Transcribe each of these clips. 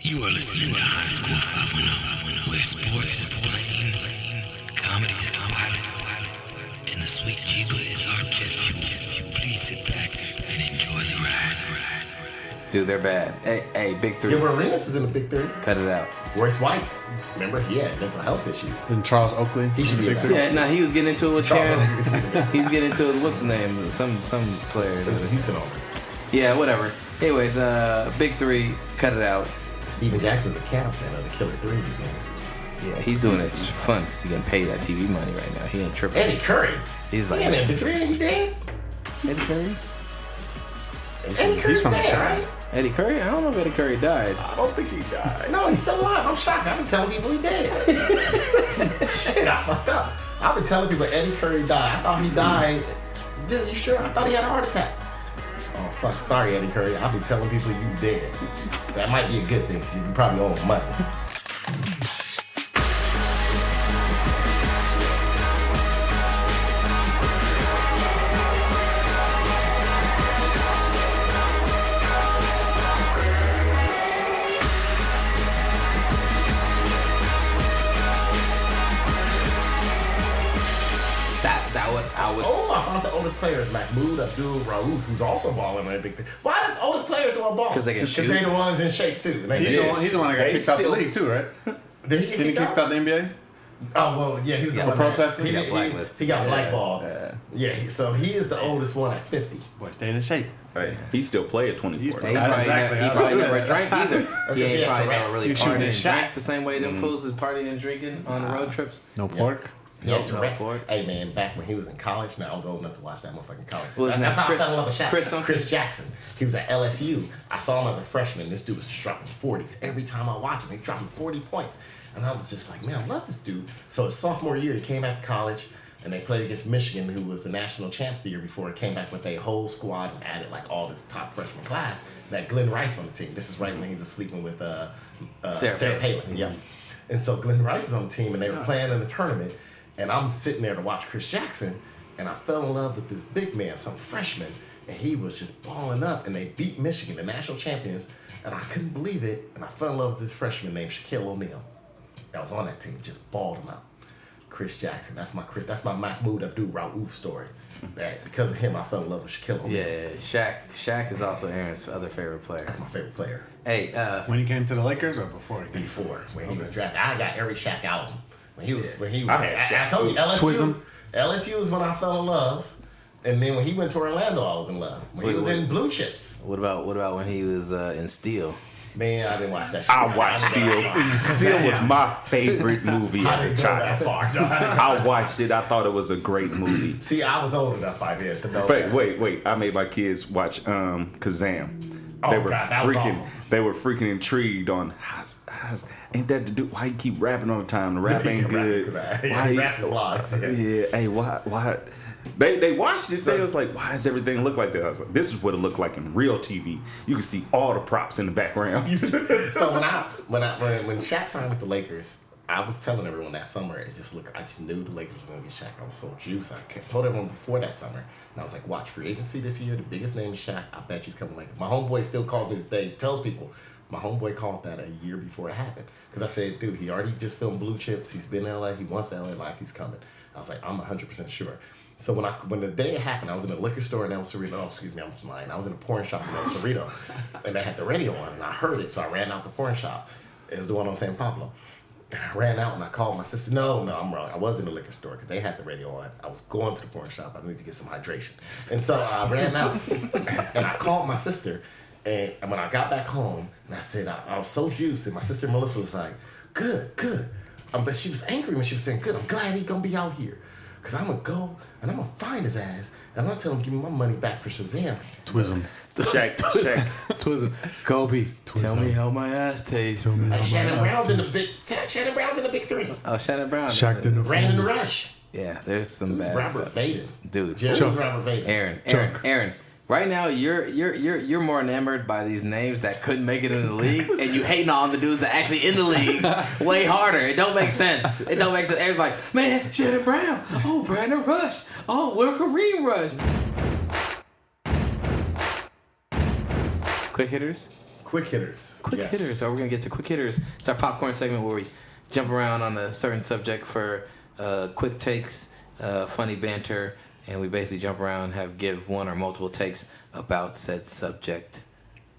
You are listening to High School 510, where sports is the plane, comedy is the pilot, and the sweet Chiba is our jet fuel. Please sit back and enjoy the ride. Dude, they're bad. Hey, Big Three. Gilbert Arenas is in the Big Three. Cut it out. Royce White. Remember, he had mental health issues. And Charles Oakley. He should be Big in Three. that. Yeah, he was getting into it with Charles Terrence. He's getting into it. What's his name? Some player. It was the Houston Oilers. Yeah, whatever. Anyways, Big Three. Cut it out. Steven Jackson's a captain of the Killer Threes, man. Yeah, he's doing it just for fun because he's getting paid that TV money right now. He ain't tripping. Eddie Curry. He's like, He ain't in Big Three, he dead? Eddie Curry? Eddie Curry's from the dead, Shire. right? Eddie Curry? I don't know if Eddie Curry died. I don't think he died. No, he's still alive. I'm shocked. I've been telling people he dead. Shit, I fucked up. I've been telling people Eddie Curry died. I thought he died. Dude, you sure? I thought he had a heart attack. Oh, fuck. Sorry, Eddie Curry. I've been telling people you dead. That might be a good thing because you probably owe money. I found the oldest players, Mahmoud Abdul Rauf, who's also balling in a big thing. Why the oldest players want ball? Because they can shoot. Because they the ones in shape too. He's the one that got kicked out the league too, right? Did he get Didn't he kick out the NBA? Oh, well, yeah, he was the For one protesting? He He got got blacklisted. He got blackballed. Yeah, so he is the oldest one at 50. Boy, staying in shape. Hey, he still play at 24. He That's probably, exactly he how probably it is. never drank either. He gonna ain't say probably Tourette's. never really You shooting partied his and shot. drank the same way them fools is partying and drinking on the road trips. No pork. He had No, Tourette's. boy. Hey, man, back when he was in college, now I was old enough to watch that motherfucking college. What was his That's name? how I fell in love with Shaq. Chris Chris Jackson. He was at LSU. I saw him as a freshman. This dude was dropping 40s. Every time I watch him, he dropping 40 points. And I was just like, man, I love this dude. So his sophomore year, he came out to college, and they played against Michigan, who was the national champs the year before. It came back with a whole squad and added like all this top freshman class. That Glenn Rice on the team. This is right when he was sleeping with Sarah Palin. Yeah. And so Glenn Rice is on the team, and they were playing in the tournament. And I'm sitting there to watch Chris Jackson, and I fell in love with this big man, some freshman, and he was just balling up, and they beat Michigan, the national champions, and I couldn't believe it, and I fell in love with this freshman named Shaquille O'Neal. That was on that team, just balled him out. Chris Jackson, that's my Mahmoud Abdul Rauf story. That because of him, I fell in love with Shaquille O'Neal. Yeah, Shaq is also Aaron's other favorite player. That's my favorite player. Hey, When he came to the Lakers or before he came? Before, when he was drafted, I got every Shaq album. When he was, had I told you, LSU. Twism. LSU was when I fell in love, and then when he went to Orlando, I was in love. When he was in Blue Chips, what about when he was in Steel? man, I didn't watch that shit. I watched Steel. Steel was my favorite movie I as a didn't go that child. far. I watched it. I thought it was a great movie. See, I was old enough by then to know. that. Wait. I made my kids watch Kazam. Oh, They were God, that was freaking. awful. They were freaking intrigued on how's ain't that the dude? Why you keep rapping all the time? The rap He ain't can rap, good. 'cause he Why rapped his lines. Yeah. Hey, why? They watched it. They was like, why does everything look like that? I was like, this is what it looked like in real TV. You can see all the props in the background. So when Shaq signed with the Lakers, I was telling everyone that summer, I just knew the Lakers were gonna get Shaq. I was so juiced. I told everyone before that summer, and I was like, watch free agency this year. The biggest name is Shaq. I bet you he's coming. Like my homeboy still calls me this day. Tells people. My homeboy called that a year before it happened. Because I said, dude, he already just filmed Blue Chips. He's been in LA. He wants the LA life. He's coming. I was like, I'm 100% sure. So when the day it happened, I was in a liquor store in El Cerrito. Oh, excuse me, I'm just lying. I was in a porn shop in El Cerrito. And they had the radio on, and I heard it. So I ran out the porn shop. It was the one on San Pablo. And I ran out, and I called my sister. No, I'm wrong. I was in the liquor store because they had the radio on. I was going to the porn shop. I needed to get some hydration. And so I ran out, and I called my sister. And when I got back home, and I said, I was so juiced, and my sister Melissa was like, good. But she was angry when she was saying, good, I'm glad he's going to be out here. Because I'm going to go, and I'm going to find his ass, and I'm going to tell him, give me my money back for Shazam. Twism. Shaq. Twism. Kobe, tell me how my ass tastes. Shannon Brown's in the big three. Oh, Shannon Brown. Shaq didn't know. Brandon Rush. Yeah, there's some bad. Robert Vaden. Dude. Jerry was Robert Vaden. Aaron. Right now, you're more enamored by these names that couldn't make it in the league, and you hating on the dudes that actually in the league way harder. It don't make sense. Everyone's like, man, Shannon Brown. Oh, Brandon Rush. Oh, where Kareem Rush. Quick hitters. Quick hitters. Quick Yeah. hitters. So we're gonna get to quick hitters. It's our popcorn segment where we jump around on a certain subject for quick takes, funny banter, and we basically jump around and give one or multiple takes about said subject.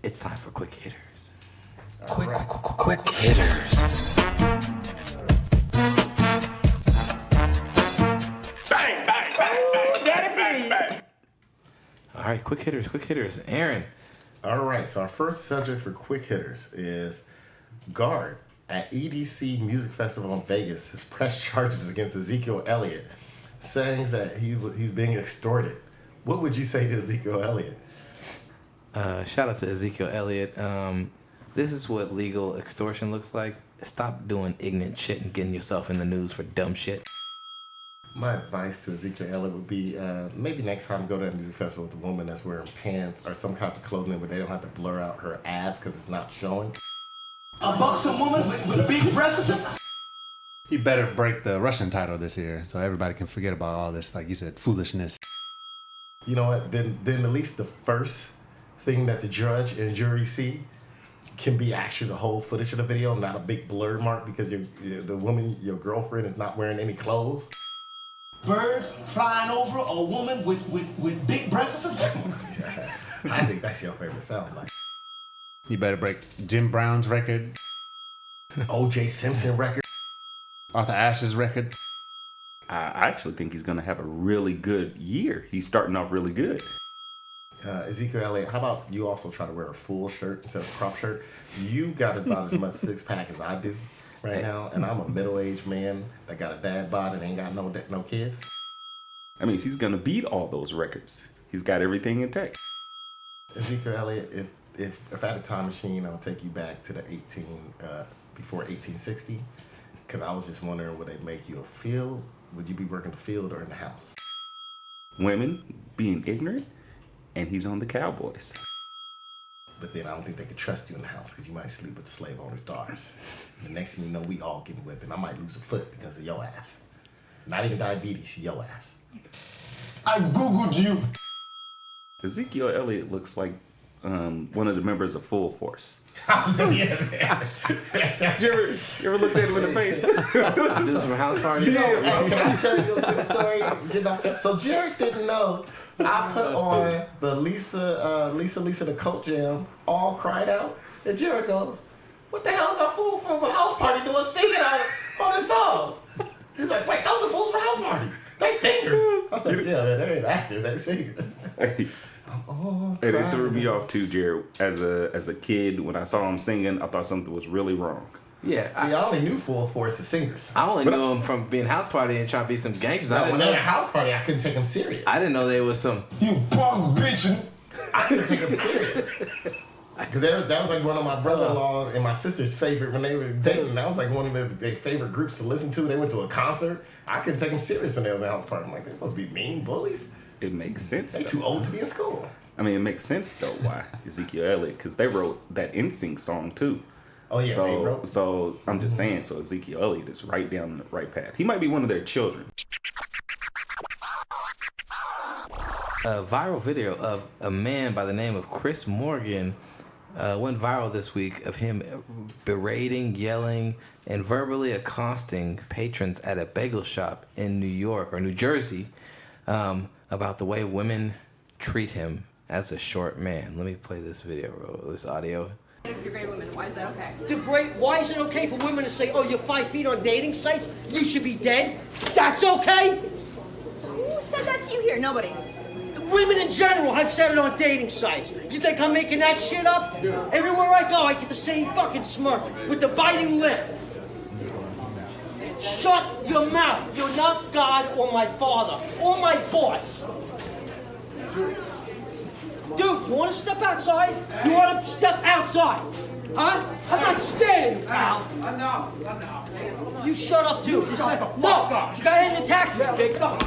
It's time for quick hitters. Quick hitters. Bang, bang, bang, bang. Daddy, please. All right, quick hitters. Aaron. All right, so our first subject for quick hitters is Guard at EDC Music Festival in Vegas has pressed charges against Ezekiel Elliott, saying that he's being extorted. What would you say to Ezekiel Elliott? Shout out to Ezekiel Elliott. This is what legal extortion looks like. Stop doing ignorant shit and getting yourself in the news for dumb shit. My advice to Ezekiel Elliott would be maybe next time go to a music festival with a woman that's wearing pants or some kind of clothing where they don't have to blur out her ass because it's not showing. A buxom woman with big breasts. He better break the Russian title this year so everybody can forget about all this, like you said, foolishness. You know what? Then at least the first thing that the judge and jury see can be actually the whole footage of the video, not a big blur mark because the woman, your girlfriend, is not wearing any clothes. Birds flying over a woman with big breasts. I think that's your favorite sound like. He better break Jim Brown's record, O.J. Simpson record. Arthur Ashe's record. I actually think he's going to have a really good year. He's starting off really good. Ezekiel Elliott, how about you also try to wear a full shirt instead of a crop shirt? You got about as much six-pack as I do right now, and I'm a middle-aged man that got a dad bod and ain't got no kids. I mean, he's going to beat all those records. He's got everything intact. Ezekiel Elliott, if I had a time machine, I would take you back to the before 1860, because I was just wondering, would it make you a field? Would you be working the field or in the house? Women being ignorant, and he's on the Cowboys. But then I don't think they could trust you in the house because you might sleep with the slave owner's daughters. The next thing you know, we all getting whipped, and I might lose a foot because of your ass. Not even diabetes, your ass. I Googled you. Ezekiel Elliott looks like one of the members of Full Force. You You ever looked at him in the face? This is from House Party? Hey, can I tell you a quick story? So Jared didn't know. I put on the Lisa the Coat Jam, All Cried Out, and Jared goes, "What the hell is that fool from a house party doing singing on this song?" He's like, "Wait, those are fools from a house party. They singers." I was like, "Yeah, man, they ain't actors, they singers." And it threw me off too, Jared. As a kid, when I saw him singing, I thought something was really wrong. Yeah. See, I only knew Full Force as singers. I only knew him from being House Party and trying to be some gangsters. When they were at a house party, I couldn't take them serious. I didn't know they was some. You bum bitch. I couldn't take them serious. Because that was like one of my brother-in-law and my sister's favorite when they were dating. That was like one of their favorite groups to listen to. They went to a concert. I couldn't take them serious when they was at a house party. I'm like, they're supposed to be mean bullies. It makes sense. They too old to be in school. I mean, it makes sense though why Ezekiel Elliott, because they wrote that NSYNC song too. Oh yeah, they wrote. So I'm just saying. So Ezekiel Elliott is right down the right path. He might be one of their children. A viral video of a man by the name of Chris Morgan went viral this week of him berating, yelling, and verbally accosting patrons at a bagel shop in New York or New Jersey about the way women treat him as a short man. Let me play this this audio. You're great women. Why is that okay? The great. Why is it okay for women to say, "Oh, you're 5 feet on dating sites. You should be dead"? That's okay. Who said that to you here? Nobody. Women in general have said it on dating sites. You think I'm making that shit up? Everywhere I go, I get the same fucking smirk with the biting lip. Shut your mouth. You're not God or my father or my boss. Dude, you want to step outside? You want to step outside? Huh? I'm not scared of you, pal. Enough. You shut up, too. You said, no. You got ahead and attacked me, big. Oh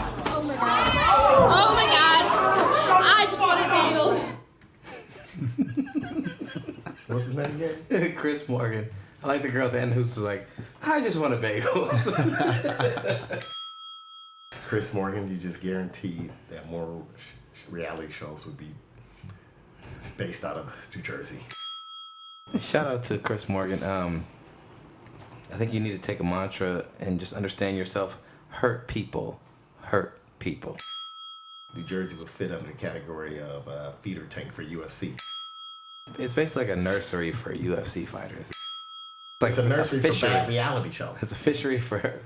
my god. Oh my god. I just wanted bagels. What's his name again? Chris Morgan. I like the girl at the end who's like, I just want a bagel. Chris Morgan, you just guaranteed that more reality shows would be based out of New Jersey. Shout out to Chris Morgan. I think you need to take a mantra and just understand yourself. Hurt people. Hurt people. New Jersey will fit under the category of feeder tank for UFC. It's basically like a nursery for UFC fighters. It's a nursery for bad reality shows. It's a fishery for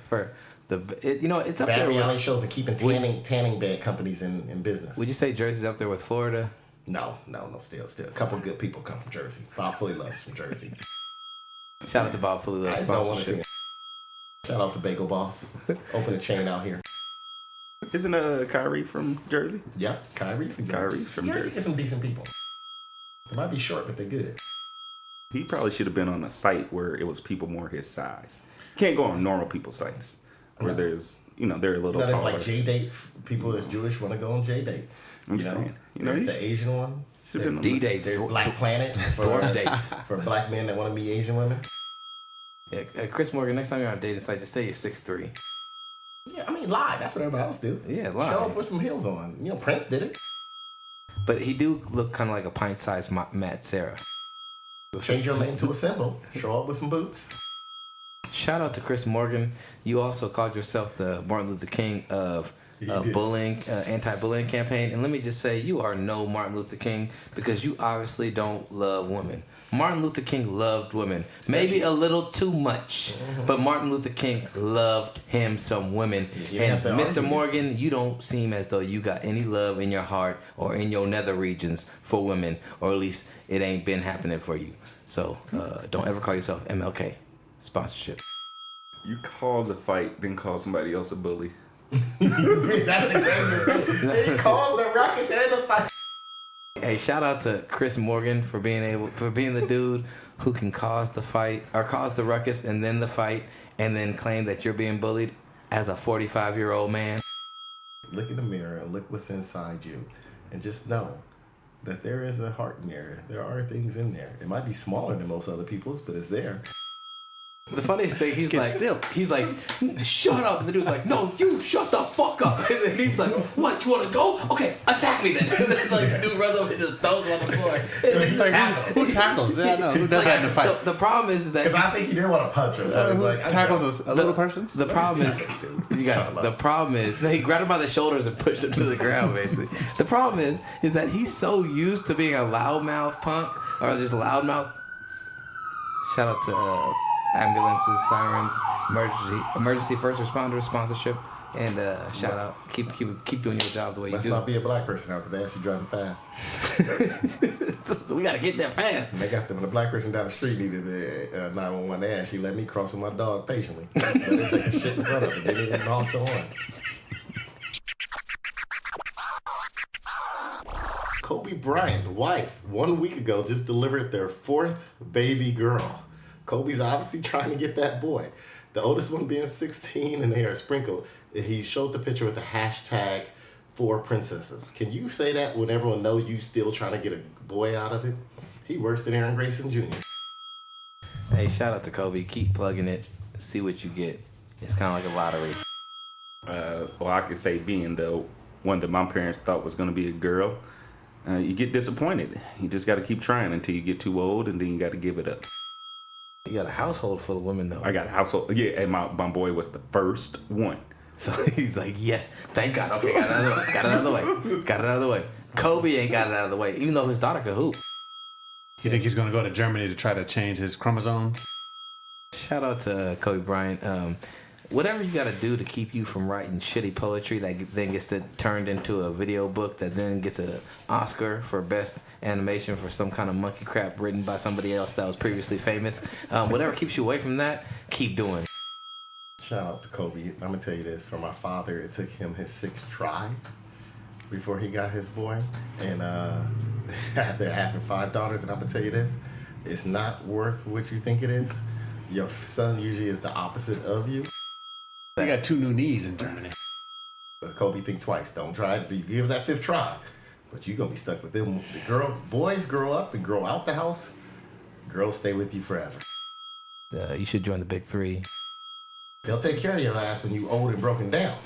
it's up bad there. reality with, shows and keeping tanning bed companies in business. Would you say Jersey's up there with Florida? No, still. A couple good people come from Jersey. Bob Fully Loves from Jersey. Shout out to Bob Fully Loves sponsorship. Shout out to Bagel Boss. Open a chain out here. Isn't Kyrie from Jersey? Yeah, Kyrie from Jersey. Jersey is some decent people. They might be short, but they're good. He probably should have been on a site where it was people more his size. You can't go on normal people sites where there's, they're a little taller. There's like J-Date. People that's Jewish want to go on J-Date. I'm just saying. There's the Asian one. D-dates. There's Black Planet. Dwarf dates. For black men that want to meet Asian women. Yeah, Chris Morgan, next time you're on a dating site, just say you're 6'3". Yeah, I mean, lie. That's what everybody else do. Yeah, lie. Show up with some heels on. Prince did it. But he do look kind of like a pint-sized Matt Sarah. Change your name to a symbol. Show up with some boots. Shout out to Chris Morgan. You also called yourself the Martin Luther King of bullying, anti-bullying campaign. And let me just say, you are no Martin Luther King because you obviously don't love women. Martin Luther King loved women. Maybe a little too much. But Martin Luther King loved him some women. And Mr. Morgan, you don't seem as though you got any love in your heart or in your nether regions for women. Or at least it ain't been happening for you. So don't ever call yourself MLK. Sponsorship. You cause a fight, then call somebody else a bully. That's a great thing. He calls the Rockets and the fight. Hey, shout out to Chris Morgan for being the dude who can cause the fight or cause the ruckus and then the fight and then claim that you're being bullied as a 45-year-old man. Look in the mirror and look what's inside you, and just know that there is a heart in there. There are things in there. It might be smaller than most other people's, but it's there. The funniest thing, he's like, shut up. And the dude's like, no, you shut the fuck up. And then he's like, what, you want to go? Okay, attack me then. And then like, the dude runs over and just throws him on the floor. Who tackles? Yeah, no. Who does that in a fight? The problem is that... Because I think he didn't want to punch him. So who tackles a little person? The problem is... he grabbed him by the shoulders and pushed him to the ground, basically. The problem is that he's so used to being a loudmouth punk, or just loudmouth. Shout out to... ambulances, sirens, emergency first responders sponsorship, and shout out. Keep doing your job the way you do. Let's not be a black person now because they actually driving fast. So we gotta get there fast. And they got them. When a black person down the street needed the 911, they actually let me cross with my dog patiently. Let me take a shit in front of it. They didn't even honk the horn. Kobe Bryant, wife, 1 week ago just delivered their 4th baby girl. Kobe's obviously trying to get that boy. The oldest one being 16, and they are sprinkled. He showed the picture with the hashtag 4Princesses. Can you say that when everyone knows you still trying to get a boy out of it? He worse than Aaron Grayson Jr. Hey, shout out to Kobe. Keep plugging it. See what you get. It's kind of like a lottery. Well, I could say being the one that my parents thought was going to be a girl, you get disappointed. You just got to keep trying until you get too old, and then you got to give it up. You got a household full of women, though. I got a household. Yeah, and my boy was the first one. So he's like, yes, thank God. Okay, got it out of the way. Kobe ain't got it out of the way, even though his daughter could hoop. You think he's going to go to Germany to try to change his chromosomes? Shout out to Kobe Bryant. Whatever you got to do to keep you from writing shitty poetry that then gets turned into a video book that then gets an Oscar for best animation for some kind of monkey crap written by somebody else that was previously famous. Whatever keeps you away from that, keep doing. Shout out to Kobe. I'm going to tell you this. For my father, it took him his 6th try before he got his boy. And they're having 5 daughters. And I'm going to tell you this. It's not worth what you think it is. Your son usually is the opposite of you. They got 2 new knees in Germany. Kobe, think twice. Don't try it. You give it that 5th try. But you're going to be stuck with them. Boys grow up and grow out the house. Girls stay with you forever. You should join the Big 3. They'll take care of your ass when you old and broken down.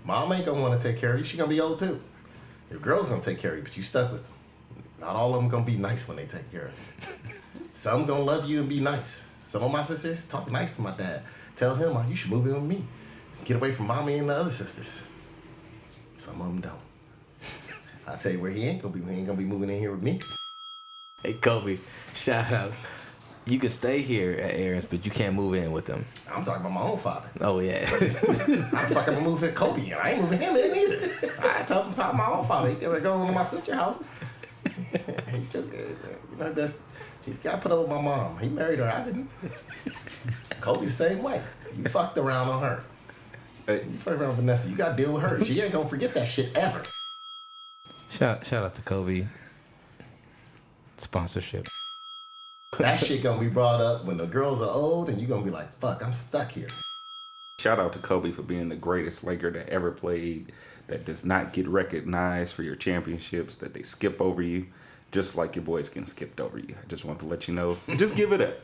Mom ain't going to want to take care of you. She going to be old too. Your girl's going to take care of you, but you stuck with them. Not all of them going to be nice when they take care of you. Some gonna love you and be nice. Some of my sisters talk nice to my dad. Tell him, you should move in with me. Get away from mommy and the other sisters. Some of them don't. I'll tell you where he ain't gonna be. He ain't gonna be moving in here with me. Hey, Kobe, shout out. You can stay here at Aaron's, but you can't move in with them. I'm talking about my own father. Oh, yeah. How the fuck I'm gonna move in Kobe in? I ain't moving him in either. I talking about my own father. He can go to my sister's houses. He still, he got put up with my mom. He married her. I didn't. Kobe the same way. You fucked around on her. You fucked around with Vanessa. You gotta deal with her. She ain't gonna forget that shit ever. Shout out to Kobe. Sponsorship. That shit gonna be brought up when the girls are old and you gonna be like, fuck, I'm stuck here. Shout out to Kobe for being the greatest Laker that ever played, that does not get recognized for your championships, that they skip over you, just like your boys getting skipped over you. I just want to let you know, just give it up.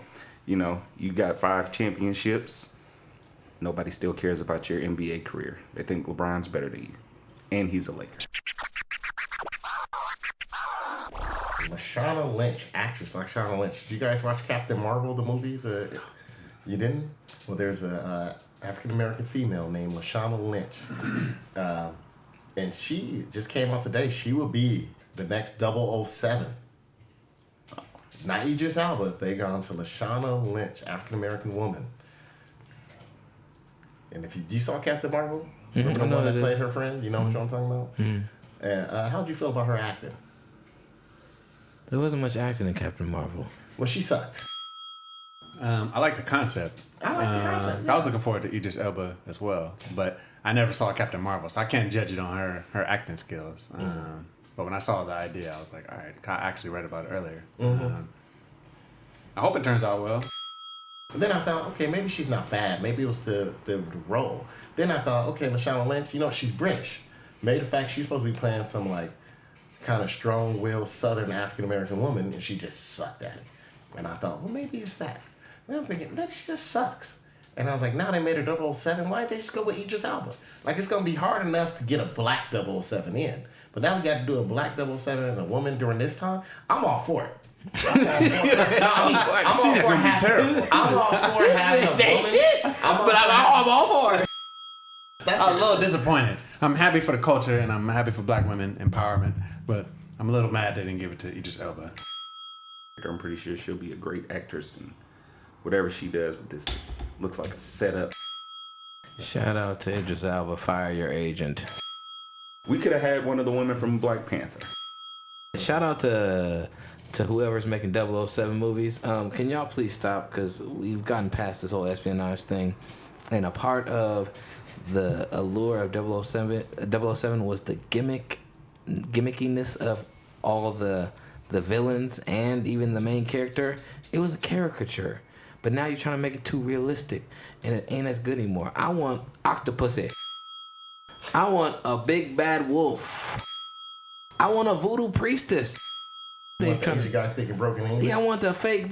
You know, you got 5 championships. Nobody still cares about your NBA career. They think LeBron's better than you. And he's a Laker. Lashana Lynch, actress Lashana Lynch. Did you guys watch Captain Marvel, the movie? You didn't? Well, there's a African-American female named Lashana Lynch. And she just came out today. She will be the next 007. Not Idris Elba. They gone to Lashana Lynch, African-American woman. And if you saw Captain Marvel, remember the one that played her friend? You know what I'm talking about? And how'd you feel about her acting? There wasn't much acting in Captain Marvel. Well, she sucked. I like the concept. I like the concept. I was looking forward to Idris Elba as well, but I never saw Captain Marvel, so I can't judge it on her acting skills. But when I saw the idea, I was like, all right, I actually read about it earlier. I hope it turns out well. Then I thought, okay, maybe she's not bad. Maybe it was the role. Then I thought, okay, Lashana Lynch, she's British. Maybe the fact she's supposed to be playing some like kind of strong-willed Southern African-American woman, and she just sucked at it. And I thought, well, maybe it's that. And I'm thinking, maybe she just sucks. And I was like, now they made her 007. Why didn't they just go with Idris Elba? Like, it's going to be hard enough to get a black 007 in. But now we got to do a black 007 and a woman during this time. I'm all for it. I'm all for having I'm all for it. I'm a little disappointed. I'm happy for the culture and I'm happy for black women empowerment, but I'm a little mad they didn't give it to Idris Elba. I'm pretty sure she'll be a great actress, and whatever she does with this looks like a setup. Shout out to Idris Elba, fire your agent. We could have had one of the women from Black Panther. Shout out to whoever's making 007 movies. Can y'all please stop, because we've gotten past this whole espionage thing, and a part of the allure of 007 was the gimmickiness of all the villains and even the main character. It was a caricature, but now you're trying to make it too realistic, and it ain't as good anymore. I want Octopussy. I want a big bad wolf. I want a voodoo priestess. You want the Asian guy speaking broken English? Yeah, I want the fake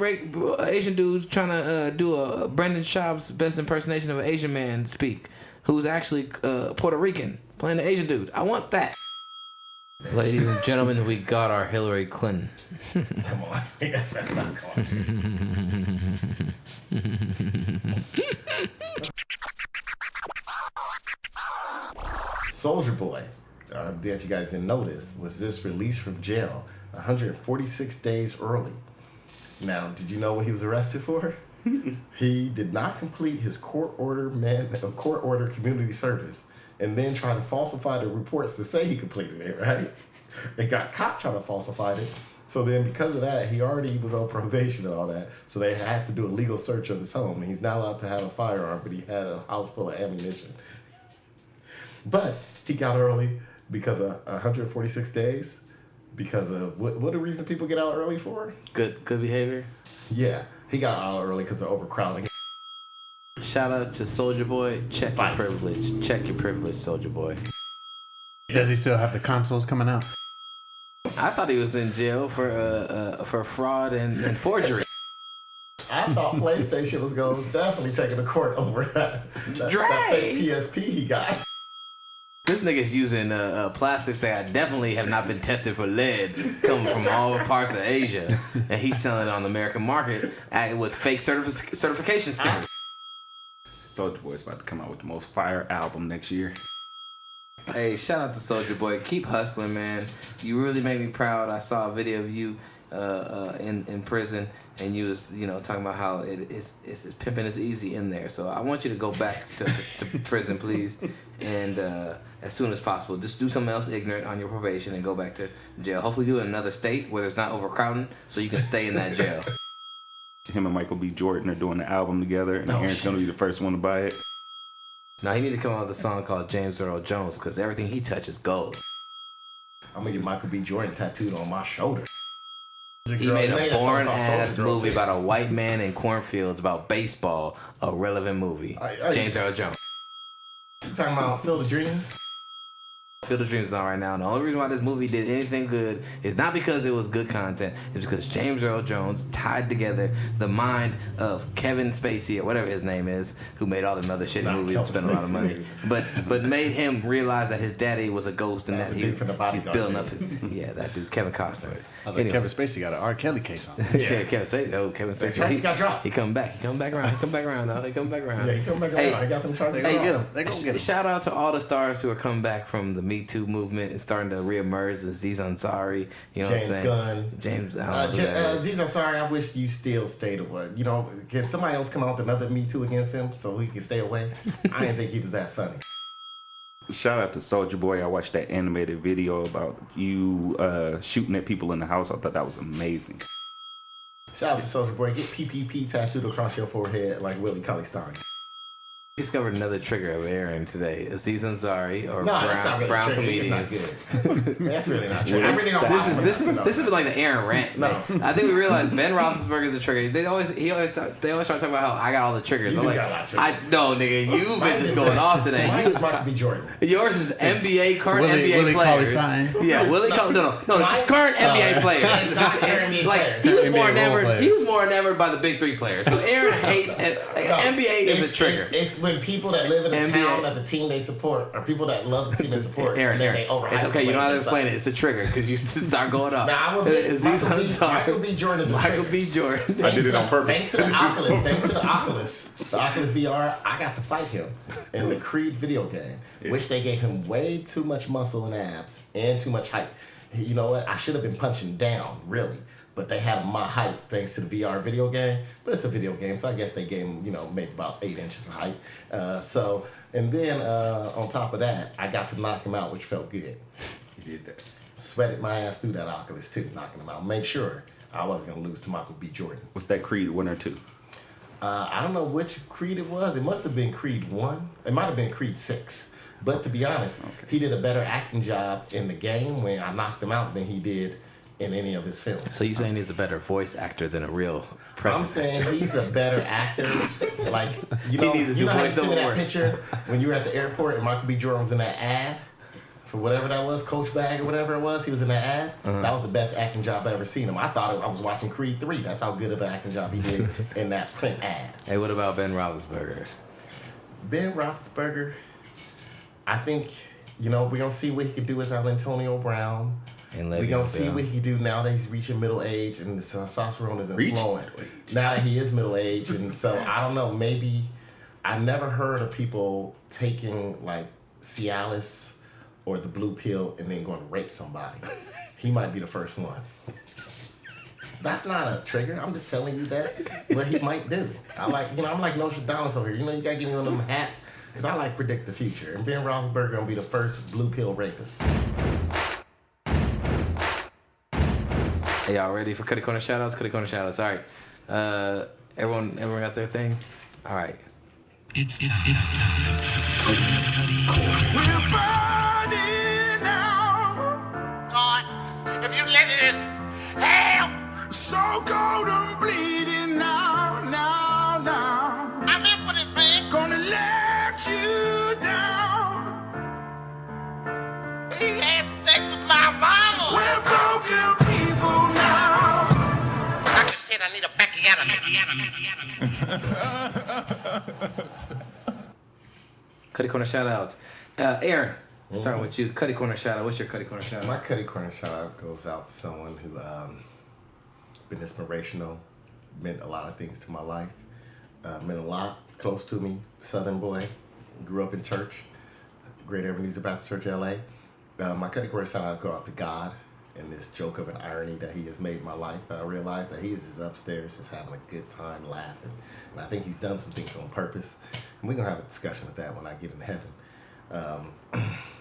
Asian dudes trying to do a Brendan Schaub's best impersonation of an Asian man speak, who's actually Puerto Rican, playing the Asian dude. I want that. Ladies and gentlemen, we got our Hillary Clinton. Come on. That's not going. Soulja Boy, that you guys didn't notice, was just released from jail 146 days early. Now, did you know what he was arrested for? He did not complete his court order community service, and then tried to falsify the reports to say he completed it, right? They got caught trying to falsify it. So then because of that, he already was on probation and all that. So they had to do a legal search of his home. He's not allowed to have a firearm, but he had a house full of ammunition. But he got early because of 146 days. Because of what are the reasons people get out early for? Good behavior. Yeah, he got out early because of overcrowding. Shout out to Soulja Boy. Check your privilege. Check your privilege, Soulja Boy. Does he still have the consoles coming out? I thought he was in jail for fraud and forgery. I thought PlayStation was going to definitely take him to court over that fake PSP he got. This nigga's using plastics that definitely have not been tested for lead, coming from all parts of Asia, and he's selling it on the American market with fake certification stickers. Soulja Boy's about to come out with the most fire album next year. Hey, shout out to Soulja Boy. Keep hustling, man. You really make me proud. I saw a video of you in prison, and you was talking about how it's pimping is easy in there. So I want you to go back to prison, please, and as soon as possible. Just do something else ignorant on your probation and go back to jail. Hopefully do it in another state where there's not overcrowding, so you can stay in that jail. Him and Michael B. Jordan are doing the album together, and Aaron's gonna be the first one to buy it. Now he need to come out with a song called James Earl Jones, because everything he touches gold. I'm gonna get Michael B. Jordan tattooed on my shoulder. He made a boring ass movie about a white man in cornfields about baseball, a relevant movie. James Earl Jones. You talking about Field of Dreams? Field of Dreams is on right now. And the only reason why this movie did anything good is not because it was good content. It's because James Earl Jones tied together the mind of Kevin Spacey or whatever his name is, who made all the other shitty movies and spent a lot of money. But made him realize that his daddy was a ghost and that he's building up his that dude Kevin Costner. I was like, Kevin Spacey got an R. Kelly case on. Yeah, Kevin Spacey. Oh, Kevin Spacey. That's right, he got dropped. He come back. He come back around. He come back around. He come back around. Yeah, he come back around. I got them charged. Hey, get him. Shout out to all the stars who are coming back from the Me Too movement and starting to reemerge. Aziz Ansari, you know what I'm saying? Gunn. James Gunn. Aziz Ansari, I wish you still stayed away. Can somebody else come out with another Me Too against him so he can stay away? I didn't think he was that funny. Shout out to Soulja Boy. I watched that animated video about you shooting at people in the house. I thought that was amazing. Shout out to Soulja Boy. Get PPP tattooed across your forehead like Willie Cauley-Stein. Discovered another trigger of Aaron today. Aziz Ansari or that's not really brown trigger. comedian. It's not good. That's really not true. This has been like the Aaron rant. No. I think we realized Ben Roethlisberger is a trigger. They always try to talk about how I got all the triggers. You I'm do like, got a lot of triggers. No, nigga, you've been just going off today. Mine is Michael B. Jordan. Yours is NBA current Willie NBA players. Cauley-Stein. Yeah, Willie no, just current NBA players. It's not current NBA Like players. he was NBA more role enamored. players. He was more enamored by the big three players. So Aaron hates NBA is a trigger. It's when people that live in the NBA. town that the team they support, or people that love the team they support, Aaron, and then they overhype it's okay. You don't have to players. explain it. It's a trigger because you just start going off. Nah, I'm a big, Michael B. Jordan is a Michael trigger. B. Jordan. I did it on purpose. Thanks to the Oculus. The Oculus VR, I got to fight him in the Creed video game, which they gave him way too much muscle and abs and too much height. You know what? I should have been punching down, really. But they had my height thanks to the VR video game. But it's a video game, so I guess they gave him, maybe about 8 inches of height. And then on top of that, I got to knock him out, which felt good. You did that. Sweated my ass through that Oculus too, knocking him out. Make sure I wasn't gonna lose to Michael B. Jordan. Was that Creed 1 or 2? I don't know which Creed it was. It must have been Creed 1. It might have been Creed 6. But to be honest, he did a better acting job in the game when I knocked him out than he did in any of his films. So you saying he's a better voice actor than a real president? I'm saying he's a better actor. Like, He needs to do how you see voiceover that work. picture when you were at the airport and Michael B. Jordan was in that ad for whatever that was, Coach Bag or whatever it was. He was in that ad. That was the best acting job I ever seen him. I thought I was watching Creed 3. That's how good of an acting job he did in that print ad. Hey, what about Ben Roethlisberger? Ben Roethlisberger, I think, we're going to see what he can do without Antonio Brown. And We're going to see what he can do now that he's reaching middle age and the testosterone is flowing. Now that he is middle age. And so, I don't know, maybe I never heard of people taking like Cialis or the blue pill and then going to rape somebody. He might be the first one. That's not a trigger. I'm just telling you that what he might do. I'm like Nostradamus over here. You gotta give me one of them hats because I like predict the future. And Ben Roethlisberger gonna be the first blue pill rapist. Hey, y'all ready for Cutty Corner Shoutouts? Cutty Corner Shoutouts. All right. Everyone got their thing? All right. It's time. We're burning now. God, if you let it in, hell, So cold and bleeding now. I'm in for this, man. Gonna let you down. He had sex with my mama. We're broken people now. I just said I need a Cutty Corner Shoutouts. Aaron, Starting with you, Cutty Corner Shoutout. What's your Cutty Corner Shoutout? My Cutty Corner Shoutout goes out to someone who been inspirational, meant a lot of things to my life, meant a lot close to me. Southern boy, grew up in church, Great Ebenezer Baptist Church, LA. My Cutty Corner Shoutout go out to God and this joke of an irony that He has made in my life. I realized that He is just upstairs, just having a good time, laughing, and I think He's done some things on purpose. And we're gonna have a discussion with that when I get in heaven.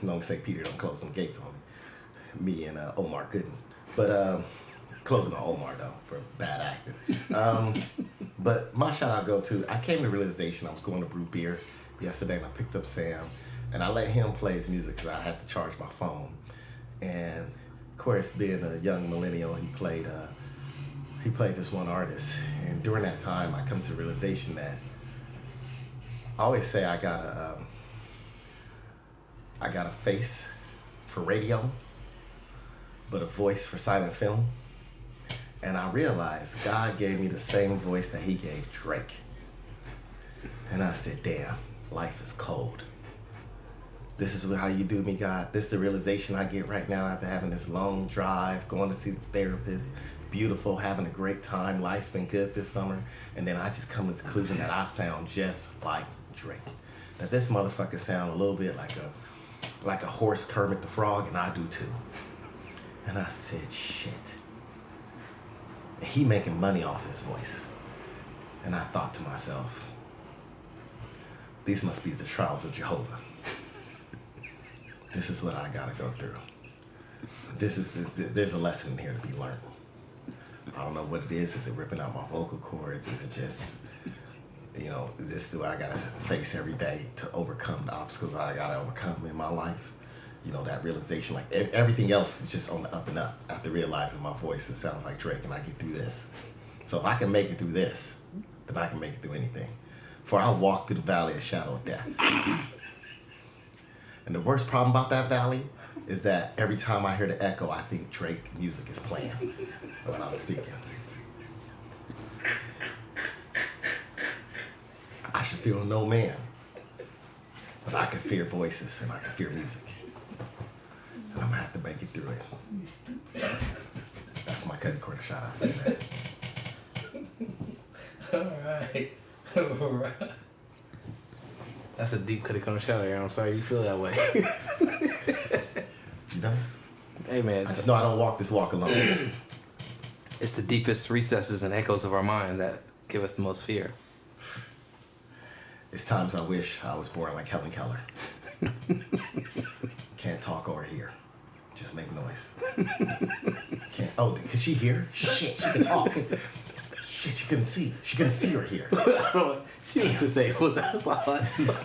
Long say Peter don't close them gates on me and Omar Gooden, but closing on Omar though for bad acting. But my shout out go to, I came to realization I was going to brew beer yesterday and I picked up Sam and I let him play his music because I had to charge my phone. And of course, being a young millennial, he played this one artist, and during that time I come to the realization that I always say I got a face for radio, but a voice for silent film. And I realized God gave me the same voice that He gave Drake. And I said, damn, life is cold. This is how you do me, God. This is the realization I get right now after having this long drive, going to see the therapist, beautiful, having a great time. Life's been good this summer. And then I just come to the conclusion that I sound just like Drake. That this motherfucker sound a little bit like a horse Kermit the Frog, and I do too. And I said, shit. He making money off his voice. And I thought to myself, these must be the trials of Jehovah. This is what I gotta go through. There's a lesson in here to be learned. I don't know what it is. Is it ripping out my vocal cords? Is it just, this is what I gotta face every day to overcome the obstacles I gotta overcome in my life? That realization, like everything else is just on the up and up after realizing my voice, it sounds like Drake and I get through this. So if I can make it through this, then I can make it through anything. For I walk through the valley of shadow of death. And the worst problem about that valley is that every time I hear the echo, I think Drake music is playing when I'm speaking. I should feel no man, but I can fear voices and I can fear music. And I'm gonna have to make it through it. That's my Cutty Corner shout out. All right. That's a deep Cutty Corner shout out. I'm sorry you feel that way. You know? Hey man, I just know I don't walk this walk alone. It's the deepest recesses and echoes of our mind that give us the most fear. It's times I wish I was born like Helen Keller. Can't talk or hear. Just make noise. Can't. Oh, can she hear? Shit, she can talk. Shit, she couldn't see. She couldn't see or hear. She was disabled. That's all I know.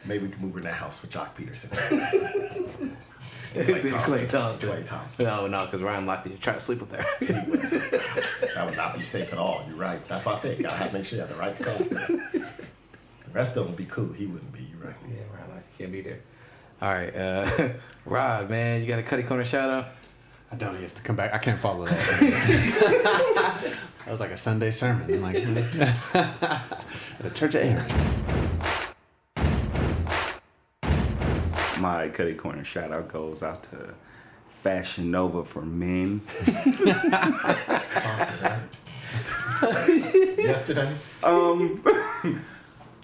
Maybe we can move her in that house with Jock Peterson. Clay Thompson. Clay Thompson. No, because Ryan locked you. Trying to sleep with her. That would not be safe at all. You're right. That's why I said you gotta have to make sure you have the right staff. The rest of them would be cool. He wouldn't be. You're right. Yeah, Ryan locked you. Can't be there. All right, Rod, man, you got a Cutty Corner shout out? I don't. You have to come back. I can't follow that. That was like a Sunday sermon. I'm like, at a church of Aaron. My Cutty Corner shout out goes out to Fashion Nova for Men. Yesterday?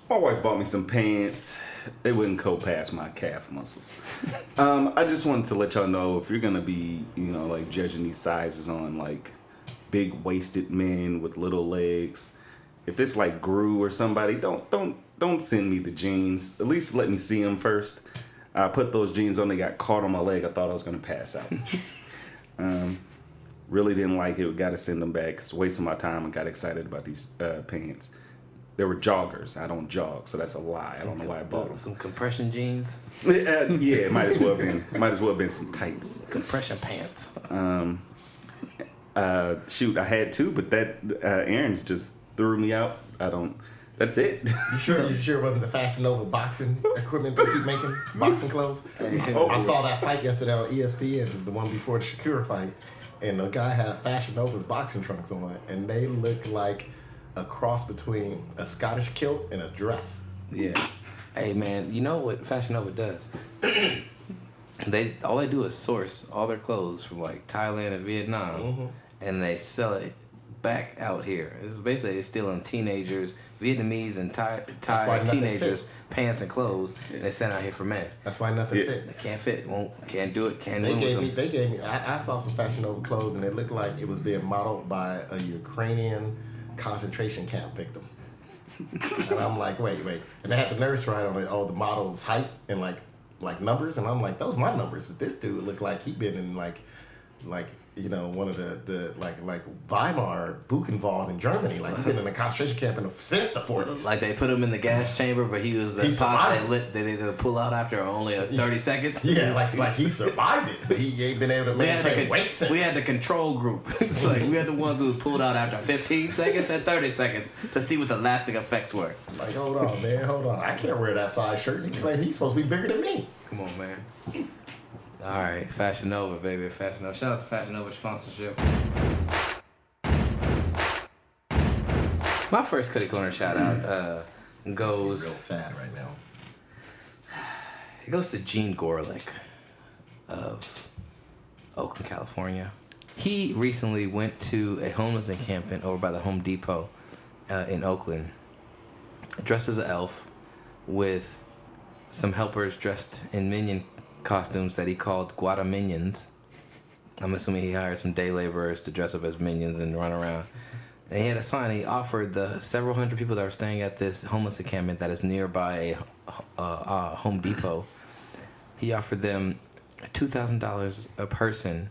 My wife bought me some pants. They wouldn't go past my calf muscles. I just wanted to let y'all know, if you're gonna be, like judging these sizes on like big waisted men with little legs, if it's like Gru or somebody, don't send me the jeans. At least let me see them first. I put those jeans on, they got caught on my leg. I thought I was gonna pass out. Really didn't like it. Got to send them back. It's wasting my time. I got excited about these pants. They were joggers. I don't jog, so that's a lie. I don't know why I bought them. Some compression jeans. Yeah, it might as well have been some tights. Compression pants. Shoot, I had to, but that Aaron's just threw me out. That's it. You sure it wasn't the Fashion Nova boxing equipment they keep making? Boxing clothes? I saw that fight yesterday on ESPN, the one before the Shakira fight, and the guy had Fashion Nova's boxing trunks on, and they looked like a cross between a Scottish kilt and a dress. Yeah. Hey man, you know what Fashion Nova does? All they do is source all their clothes from like Thailand and Vietnam, and they sell it back out here. It's basically stealing teenagers, Vietnamese and Thai teenagers pants and clothes, and they send out here for men. That's why nothing fit. They can't fit, can't do it, can't They win with them. They gave me. I saw some Fashion Nova clothes, and it looked like it was being modeled by a Ukrainian concentration camp victim. And I'm like, wait. And they had the nurse write on it, the model's height and like numbers, and I'm like, those my numbers. But this dude looked like he'd been in like one of the like Weimar Buchenwald in Germany. Like he'd been in a concentration camp since the 40s. Like they put him in the gas chamber, but he was the pot they pull out after only 30 seconds. Yeah, like he survived it, but he ain't been able to maintain weight since. We had the control group. It's like we had the ones who was pulled out after 15 seconds and 30 seconds to see what the lasting effects were. Like, hold on, man, hold on. I can't wear that size shirt. He claimed he's supposed to be bigger than me. Come on, man. All right, Fashion Nova, baby, Fashion Nova. Shout out to Fashion Nova sponsorship. My first Cutty Corner shout out goes. Real sad right now. It goes to Gene Gorelick of Oakland, California. He recently went to a homeless encampment over by the Home Depot in Oakland, dressed as an elf, with some helpers dressed in minion costumes that he called Guada Minions. I'm assuming he hired some day laborers to dress up as minions and run around. And he had a sign. He offered the several hundred people that were staying at this homeless encampment that is nearby a Home Depot. He offered them $2,000 a person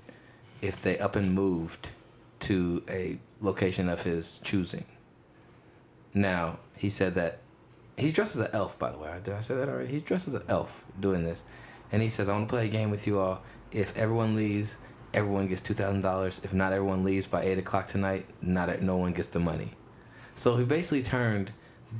if they up and moved to a location of his choosing. Now, he said that he's dressed as an elf, by the way. Did I say that already? He's dressed as an elf doing this. And he says, I want to play a game with you all. If everyone leaves, everyone gets $2,000. If not everyone leaves by 8 o'clock tonight, no one gets the money. So he basically turned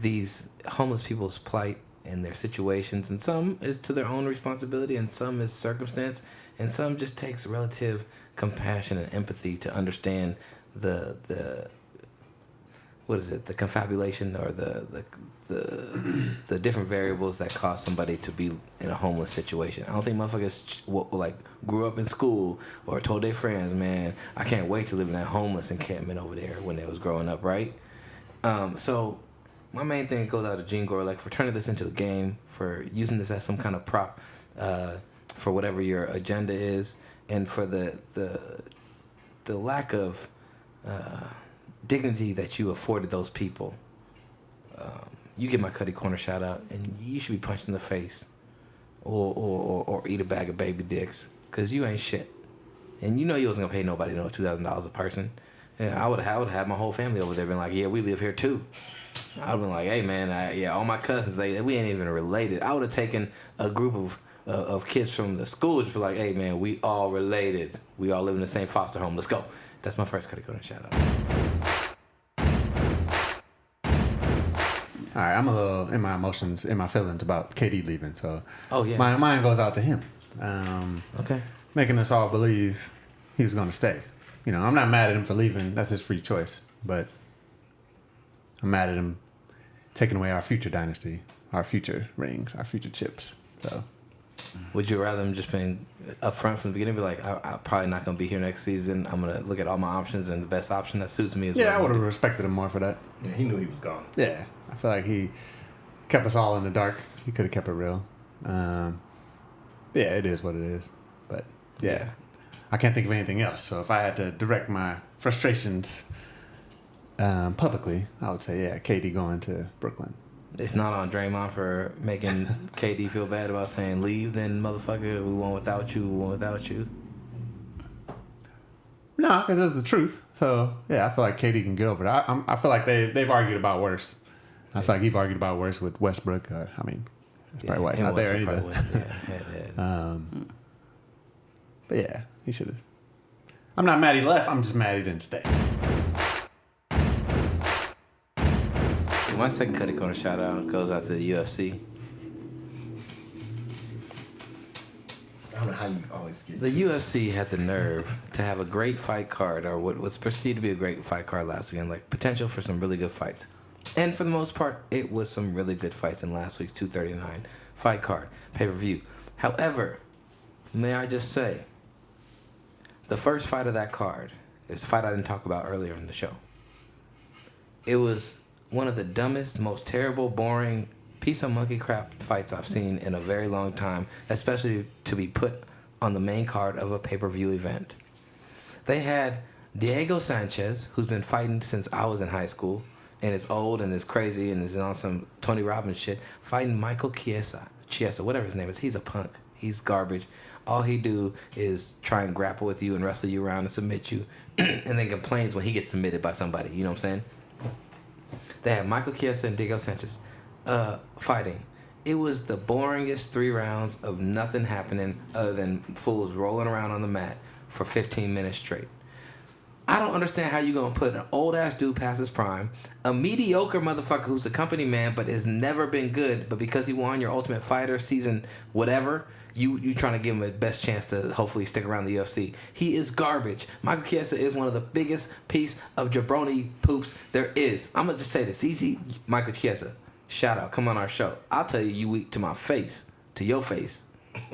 these homeless people's plight and their situations, and some is to their own responsibility, and some is circumstance, and some just takes relative compassion and empathy to understand the confabulation or the different variables that cause somebody to be in a homeless situation. I don't think motherfuckers grew up in school or told their friends, man, I can't wait to live in that homeless encampment over there when they was growing up, right? So my main thing goes out to Gene Gorelick for turning this into a game, for using this as some kind of prop for whatever your agenda is, and for the lack of dignity that you afforded those people. You get my Cutty Corner shout out, and you should be punched in the face, or eat a bag of baby dicks, cause you ain't shit, and you know you wasn't gonna pay nobody no $2,000 a person. Yeah, I would have my whole family over there, been like, yeah, we live here too. I'd been like, hey man, all my cousins, we ain't even related. I would have taken a group of kids from the school, just be like, hey man, we all related. We all live in the same foster home. Let's go. That's my first Cutty Corner shout out. All right, I'm a little in my feelings about KD leaving, so yeah, my mind goes out to him. Okay, making us all believe he was going to stay. You know, I'm not mad at him for leaving. That's his free choice. But I'm mad at him taking away our future dynasty, our future rings, our future chips. So, would you rather him just being upfront from the beginning, be like, I'm probably not going to be here next season. I'm going to look at all my options, and the best option that suits me is I would have respected him more for that. Yeah, he knew he was gone. Yeah, I feel like he kept us all in the dark. He could have kept it real. It is what it is. But yeah, I can't think of anything else. So if I had to direct my frustrations publicly, I would say, KD going to Brooklyn. It's not on Draymond for making KD feel bad about saying leave, then motherfucker, we won without you, No, because it's the truth. So, I feel like KD can get over it. I feel like they've argued about worse. I feel like he's argued about worse with Westbrook. It's probably why he's not there either. But he should have. I'm not mad he left. I'm just mad he didn't stay. My second Cutty Corner shout out goes out to the UFC. I don't know how you always get the UFC had the nerve to have a great fight card, or what was perceived to be a great fight card last weekend, like potential for some really good fights. And for the most part, it was some really good fights in last week's 239 fight card, pay-per-view. However, may I just say, the first fight of that card is a fight I didn't talk about earlier in the show. It was one of the dumbest, most terrible, boring, piece of monkey crap fights I've seen in a very long time, especially to be put on the main card of a pay-per-view event. They had Diego Sanchez, who's been fighting since I was in high school, and is old and is crazy and is on some Tony Robbins shit, fighting Michael Chiesa, whatever his name is. He's a punk. He's garbage. All he do is try and grapple with you and wrestle you around and submit you, and then complains when he gets submitted by somebody. You know what I'm saying? They had Michael Chiesa and Diego Sanchez fighting. It was the boringest 3 rounds of nothing happening other than fools rolling around on the mat for 15 minutes straight. I don't understand how you're going to put an old-ass dude past his prime, a mediocre motherfucker who's a company man but has never been good, but because he won your Ultimate Fighter season whatever, you trying to give him a best chance to hopefully stick around the UFC. He is garbage. Michael Chiesa is one of the biggest piece of jabroni poops there is. I'm going to just say this. Easy, Michael Chiesa, shout out. Come on our show. I'll tell you weak to my face, to your face.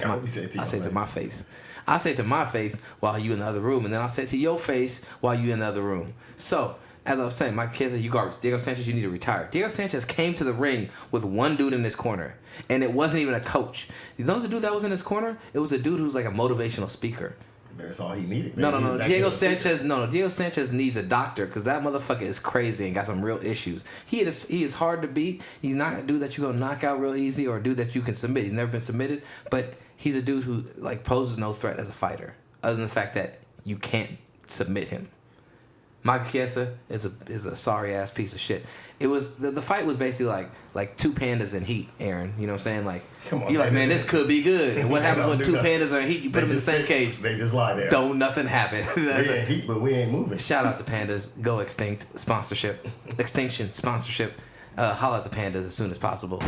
I say to my face. I say to my face while you in the other room, and then I'll say to your face while you in the other room. So, as I was saying, Michael Chiesa, you garbage. Diego Sanchez, you need to retire. Diego Sanchez came to the ring with one dude in his corner, and it wasn't even a coach. You know the dude that was in his corner? It was a dude who's like a motivational speaker. That's all he needed. No. Diego Sanchez needs a doctor because that motherfucker is crazy and got some real issues. He is hard to beat. He's not a dude that you're going to knock out real easy or a dude that you can submit. He's never been submitted, but he's a dude who like poses no threat as a fighter other than the fact that you can't submit him. Michael Chiesa is a sorry ass piece of shit. It was the fight was basically like 2 pandas in heat, Aaron. You know what I'm saying? Like you're like, man, this could be good. And what happens when 2 pandas are in heat? You put them in the same cage. They just lie there. Don't nothing happen. They in heat, but we ain't moving. Shout out to Pandas. Go Extinct sponsorship. Extinction sponsorship. Holla at the Pandas as soon as possible.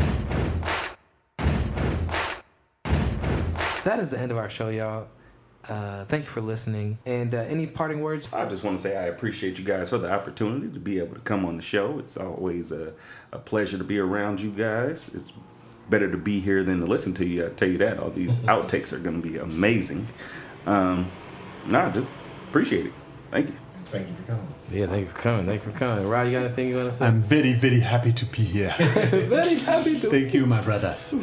That is the end of our show, y'all. Thank you for listening. And any parting words? I just want to say I appreciate you guys for the opportunity to be able to come on the show. It's always a pleasure to be around you guys. It's better to be here than to listen to you. I tell you that. All these outtakes are going to be amazing. Just appreciate it. Thank you. Thank you for coming. Yeah, thank you for coming. Rod, you got anything you want to say? I'm very, very happy to be here. Very happy to. Thank you, my brothers.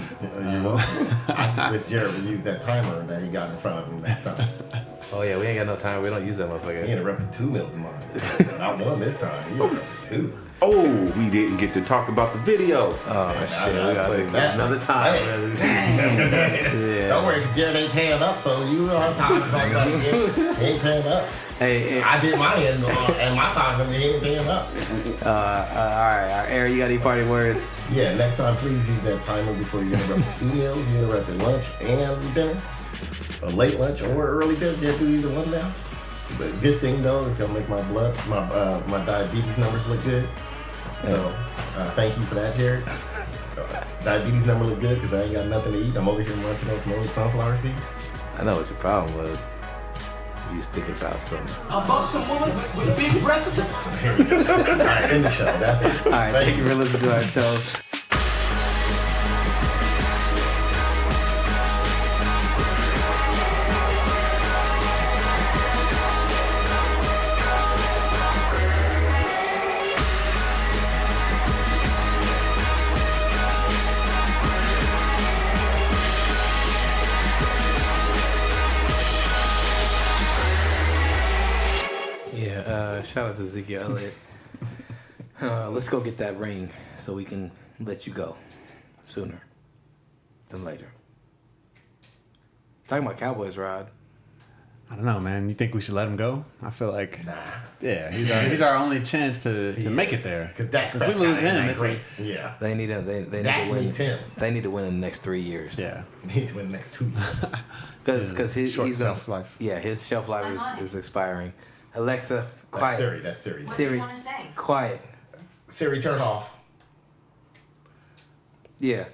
I just wish Jared would use that timer that he got in front of him next time. Oh yeah, we ain't got no time. We don't use that motherfucker. He interrupted 2 meals of mine. I won this time. He interrupted 2. Oh, we didn't get to talk about the video. Oh shit, we gotta do that another time. Yeah. Don't worry, Jared ain't paying up, so you don't have time to talk about it again. He ain't paying up. Hey, I did my end and my time, and he ain't paying up. All right, Aaron, you got any parting words? Yeah, next time please use that timer before you interrupt 2 meals. You interrupted lunch and dinner, a late lunch or early dinner. You have to do either one now. But good thing though, it's gonna make my diabetes numbers look good. So thank you for that, Jared. Diabetes number look good because I ain't got nothing to eat. I'm over here munching on some old sunflower seeds. I know what your problem was. You was thinking about something. A buxom woman with big breasts. Here we go. All right, end the show. That's it. All right, thank you for listening to our show. Shout out to Ezekiel, Elliott. Let's go get that ring so we can let you go sooner than later. Talking about Cowboys, Rod. I don't know, man. You think we should let him go? I feel like, yeah, he's our only chance to make it there. Because if we lose him, it's great. Yeah, they need to win. They need to win in the next 3 years. Yeah, they need to win the next 2 years. Because he's shelf life. Yeah, his shelf life is expiring. Alexa, quiet. That's Siri. What do you want to say? Quiet. Siri, turn off. Yeah.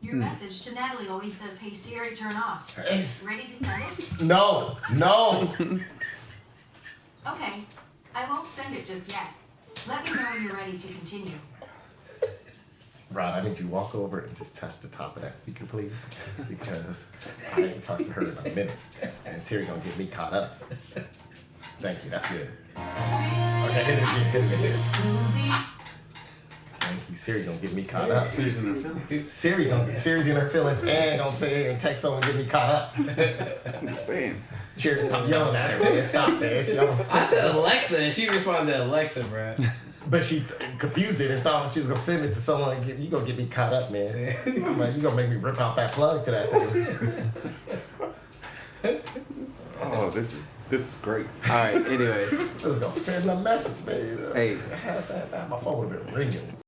Your message to Natalie always says, "Hey Siri, turn off." Ready to send it? No. Okay, I won't send it just yet. Let me know when you're ready to continue. Rod, I need you to walk over and just touch the top of that speaker, please, because I ain't talked to her in a minute, and Siri gonna get me caught up. Thank you, that's good. Okay, hit it again. Thank you, Siri gonna get me caught up. Siri's in her feelings. Siri's in her feelings and gonna say and text someone and get me caught up. I'm just saying. Cheers, stop yelling at her, man. Stop, man. She almost I said Alexa, and she responded to Alexa, bro. But she confused it and thought she was gonna send it to someone and you gonna get me caught up, man. I'm like, you gonna make me rip out that plug to that thing. Oh, this is great. All right, anyways. I was gonna send a message, man. Hey. I had my phone would have been ringing.